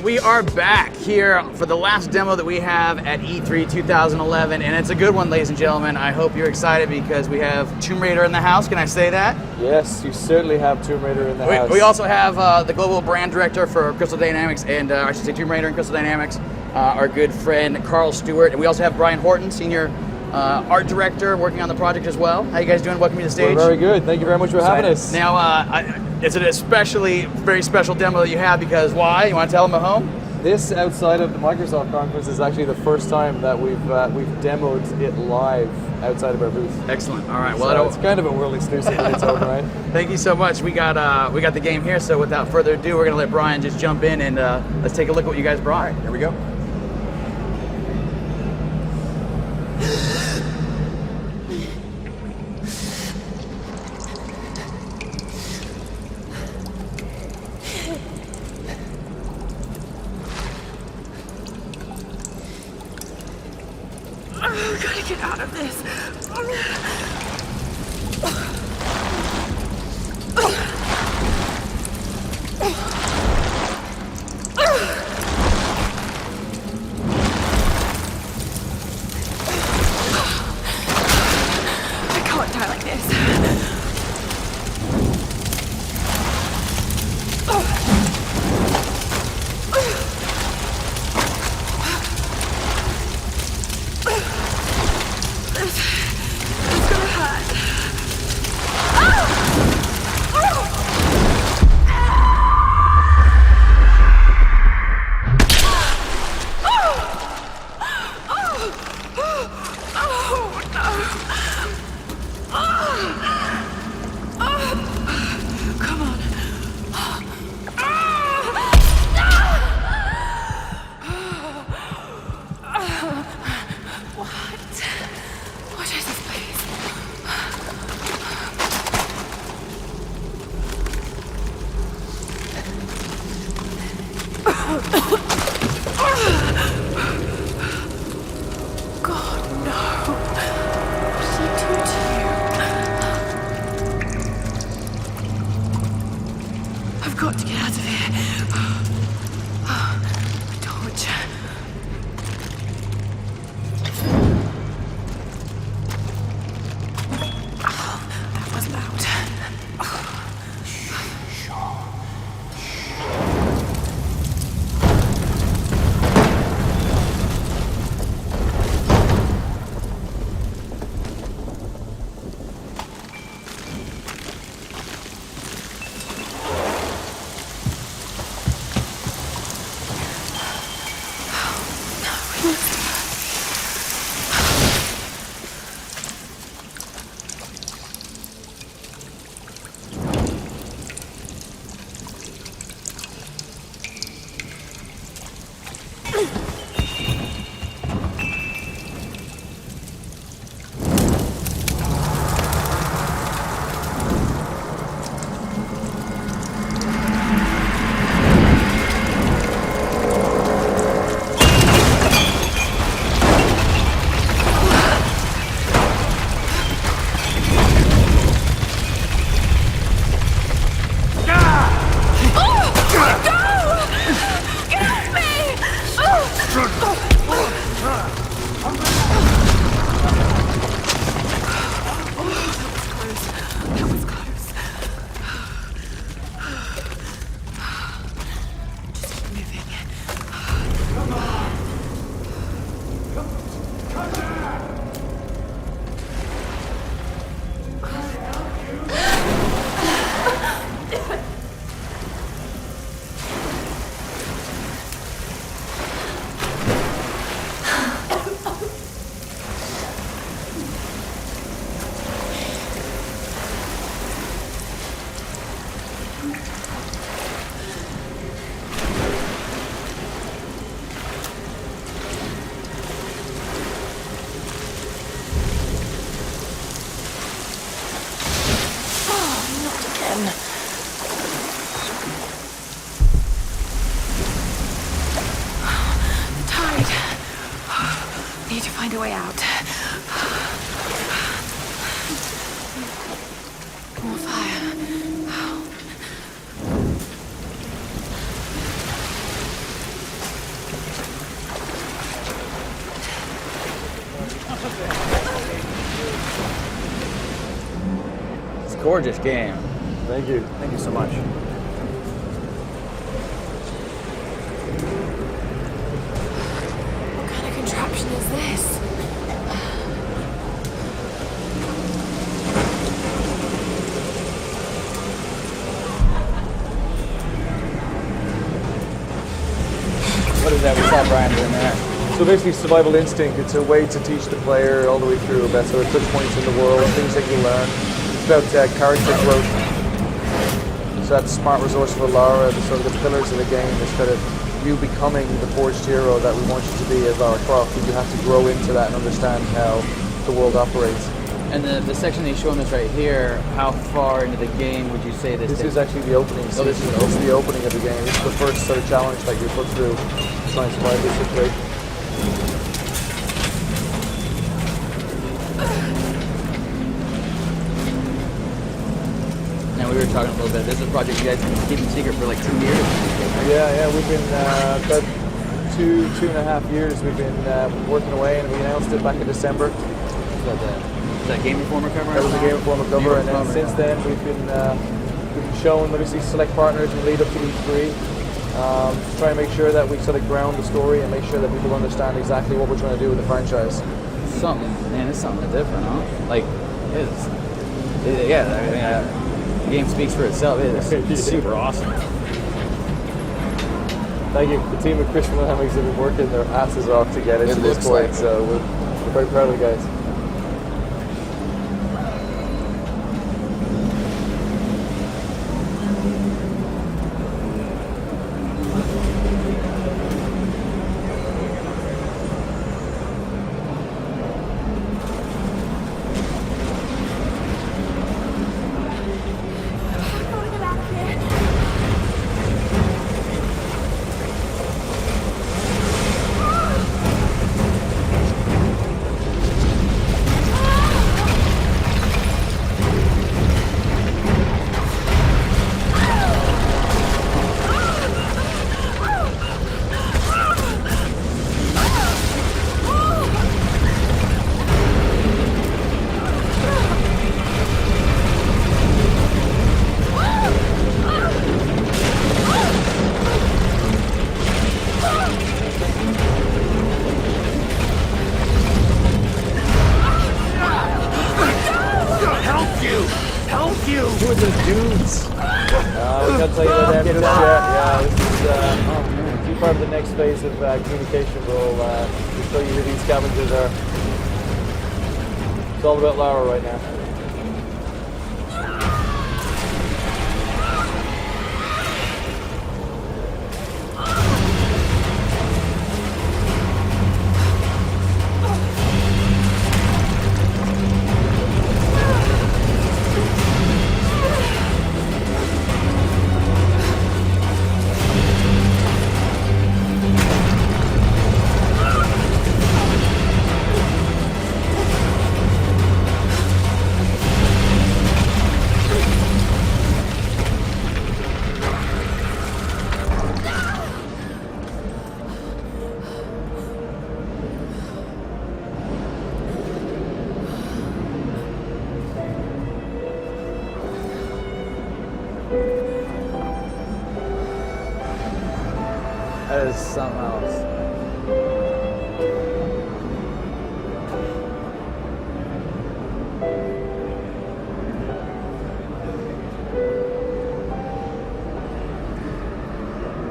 And we are back here for the last demo that we have at E3 2011, and it's a good one, ladies and gentlemen. I hope you're excited because we have Tomb Raider in the house. Can I say that? Yes, you certainly have Tomb Raider in the house. We also have the global brand director for Crystal Dynamics, and I should say Tomb Raider and Crystal Dynamics, our good friend Carl Stewart, and we also have Brian Horton, senior art director, working on the project as well. How you guys doing? Welcome to the stage. We're very good. Thank you very much for having us. Now, it's an especially very special demo that you have because why? You want to tell them at home? This, outside of the Microsoft conference, is actually the first time that we've demoed it live outside of our booth. Excellent. All right. Well, it's kind of a world exclusive in its own right. Thank you so much. We got the game here. So without further ado, we're gonna let Brian just jump in and let's take a look at what you guys brought. All right, here we go. Oh, gotta get out of this. I can't die like this. It's gonna hurt. Come on. What is this place? God, no. What did he do to you? I've got to get out of here. Torch. That was loud. Need to find a way out. More fire. gorgeous game. Thank you. Thank you so much. What kind of contraption is this? What is that? We saw Brian doing there. So basically, survival instinct. It's a way to teach the player all the way through about sort of touch points in the world, things that you learn. It's about character growth. So that's smart, resourceful Lara, the sort of the pillars of the game. Is kind of you becoming the forged hero that we want you to be as Lara Croft. And you have to grow into that and understand how the world operates. And the section that you're showing us right here, how far into the game would you say this This takes? is actually the opening. Oh, this is the This is the opening of the game. This is the first sort of challenge that you're put through to try and survive this situation. Now we were talking a little bit. This is a project you guys have been keeping secret for like 2 years. Yeah, we've been about 2.5 years. We've been working away, and we announced it back in December. Is that Game Informer cover? That was a Game Informer cover, and then Informer, since then we've been showing obviously select partners in the lead up to E3 to try and make sure that we sort of ground the story and make sure that people understand exactly what we're trying to do with the franchise. It's something different, huh? Like, the game speaks for itself. It's super awesome. Thank you. The team at Crystal Dynamics have been working their asses off to get it to this point, so we're very proud of the guys. Who are those dudes? We can't tell you about them just yet. Yeah, this is key part of the next phase of communication. We'll show you who these scavengers are. It's all about Lara right now. That is something else.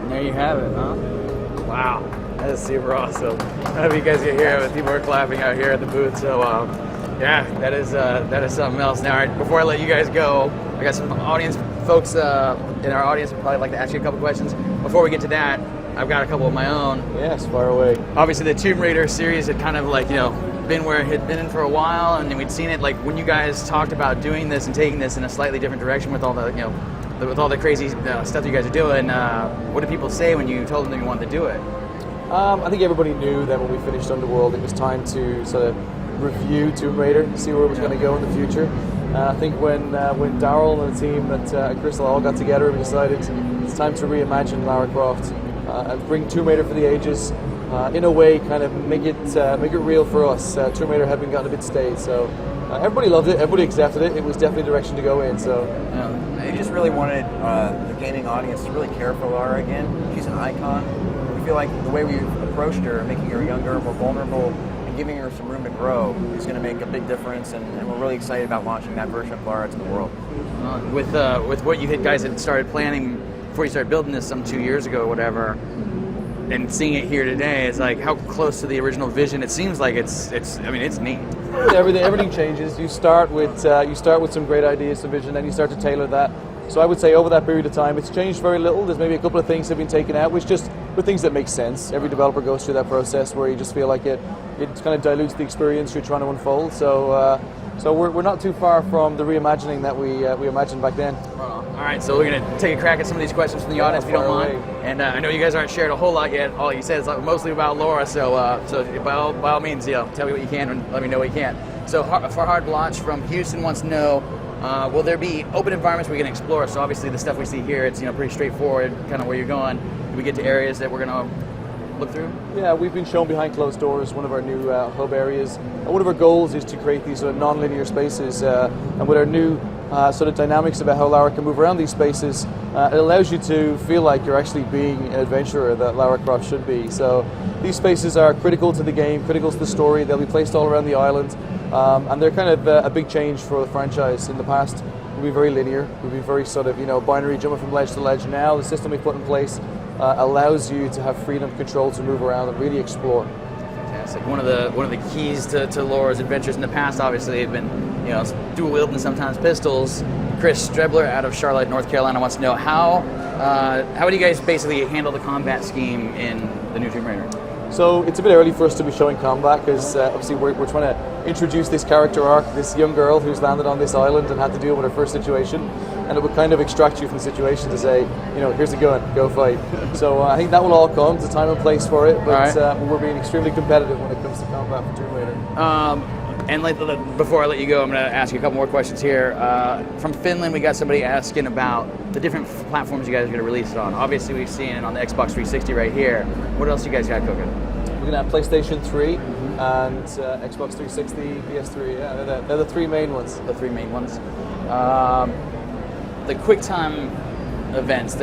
And there you have it, huh? Wow, that is super awesome. I don't know if you guys can hear it, but people are clapping out here at the booth. So, yeah, that is something else. Now, before I let you guys go, I got some audience folks in our audience would probably like to ask you a couple questions. Before we get to that, I've got a couple of my own. Yes, far away. Obviously, the Tomb Raider series had kind of like, been where it had been in for a while, and then we'd seen it like when you guys talked about doing this and taking this in a slightly different direction with all the, with all the crazy stuff that you guys are doing. What did people say when you told them that you wanted to do it? I think everybody knew that when we finished Underworld, it was time to sort of review Tomb Raider, see where it was going to go in the future. I think when Daryl and the team at Crystal all got together, we decided it's time to reimagine Lara Croft and bring Tomb Raider for the ages. In a way, kind of make it real for us. Tomb Raider had been gotten a bit stale, so Everybody loved it. Everybody accepted it. It was definitely the direction to go in. So They just really wanted the gaming audience to really care for Lara again. She's an icon. We feel like the way we approached her, making her younger, more vulnerable, and giving her some room to grow is going to make a big difference, and we're really excited about launching that version of Lara to the world. With what you guys had started planning before you started building this some 2 years ago or whatever, and seeing it here today, it's like how close to the original vision. It seems like it's neat. everything changes. You start with some great ideas, some vision, then you start to tailor that. So I would say over that period of time, it's changed very little. There's maybe a couple of things that have been taken out, which just were things that make sense. Every developer goes through that process where you just feel like it kind of dilutes the experience you're trying to unfold. So we're not too far from the reimagining that we imagined back then. All right, so we're going to take a crack at some of these questions from the audience, if you don't mind. And I know you guys aren't shared a whole lot yet. All you said is mostly about Lara, so by all means, tell me what you can and let me know what you can't. So for hard launch from Houston wants to know, will there be open environments we can explore? So obviously the stuff we see here, it's pretty straightforward, kind of where you're going. Do we get to areas that we're going to look through? Yeah, we've been shown behind closed doors, one of our new hub areas. And one of our goals is to create these sort of non-linear spaces, and with our new sort of dynamics about how Lara can move around these spaces, it allows you to feel like you're actually being an adventurer that Lara Croft should be. So these spaces are critical to the game, critical to the story. They'll be placed all around the island, and they're kind of a big change for the franchise. In the past, we've been very linear. We've been very sort of binary, jumping from ledge to ledge. Now the system we put in place allows you to have freedom of control to move around and really explore. Fantastic. One of the keys to Lara's adventures in the past, obviously, have been dual wielding and sometimes pistols. Chris Strebler out of Charlotte, North Carolina, wants to know how do you guys basically handle the combat scheme in the new Tomb Raider? So it's a bit early for us to be showing combat because obviously we're trying to introduce this character arc, this young girl who's landed on this island and had to deal with her first situation, and it would kind of extract you from the situation to say, here's a gun, go fight. So I think that will all come. There's a time and place for it, but we're being extremely competitive when it comes to combat for Tomb Raider. And before I let you go, I'm going to ask you a couple more questions here. From Finland, we got somebody asking about the different platforms you guys are going to release it on. Obviously, we've seen it on the Xbox 360 right here. What else you guys got cooking? We're going to have PlayStation 3 and Xbox 360, PS3. Yeah, they're the three main ones. The three main ones. The QuickTime events.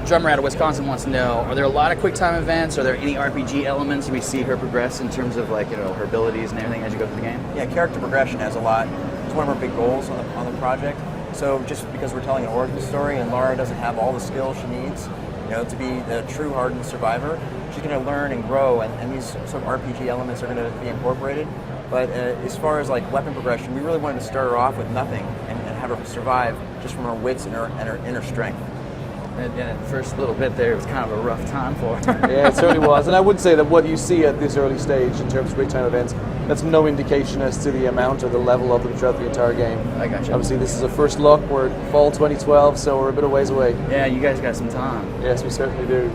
Drummer out of Wisconsin wants to know, are there a lot of QuickTime events? Are there any RPG elements we see her progress in terms of her abilities and everything as you go through the game? Yeah, character progression has a lot. It's one of our big goals on the project. So just because we're telling an origin story and Lara doesn't have all the skills she needs, to be the true hardened survivor, she's going to learn and grow, and these sort of RPG elements are going to be incorporated. But as far as weapon progression, we really wanted to start her off with nothing and have her survive just from her wits and her inner strength. And the first little bit there, it was kind of a rough time for her. Yeah, it certainly was. And I would say that what you see at this early stage in terms of QuickTime events, that's no indication as to the amount or the level of them throughout the entire game. I got you. Obviously, this is a first look. We're fall 2012, so we're a bit of ways away. Yeah, you guys got some time. Yes, we certainly do.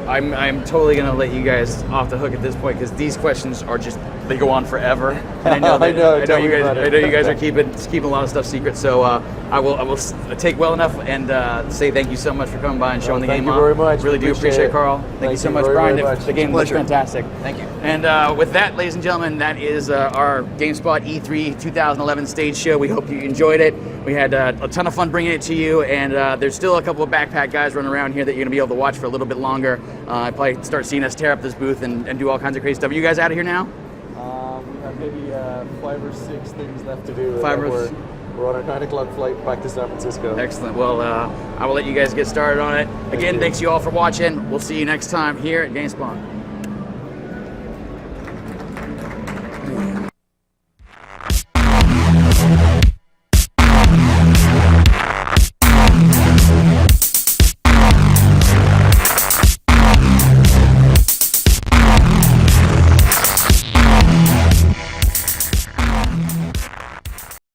I'm totally going to let you guys off the hook at this point because these questions are they go on forever. And I know you guys are keeping a lot of stuff secret. So I will take well enough and say thank you so much for coming by and showing the game off. Thank you very much. Really do appreciate it, Carl. Thank you so much, Brian. The game was fantastic. Thank you. And with that, ladies and gentlemen, that is our GameSpot E3 2011 stage show. We hope you enjoyed it. We had a ton of fun bringing it to you, and there's still a couple of backpack guys running around here that you're going to be able to watch for a little bit longer. Probably start seeing us tear up this booth and do all kinds of crazy stuff. Are you guys out of here now? We have maybe 5 or 6 things left to do. We're on our 9 o'clock flight back to San Francisco. Excellent. Well, I will let you guys get started on it. Again, thanks you all for watching. We'll see you next time here at GameSpot.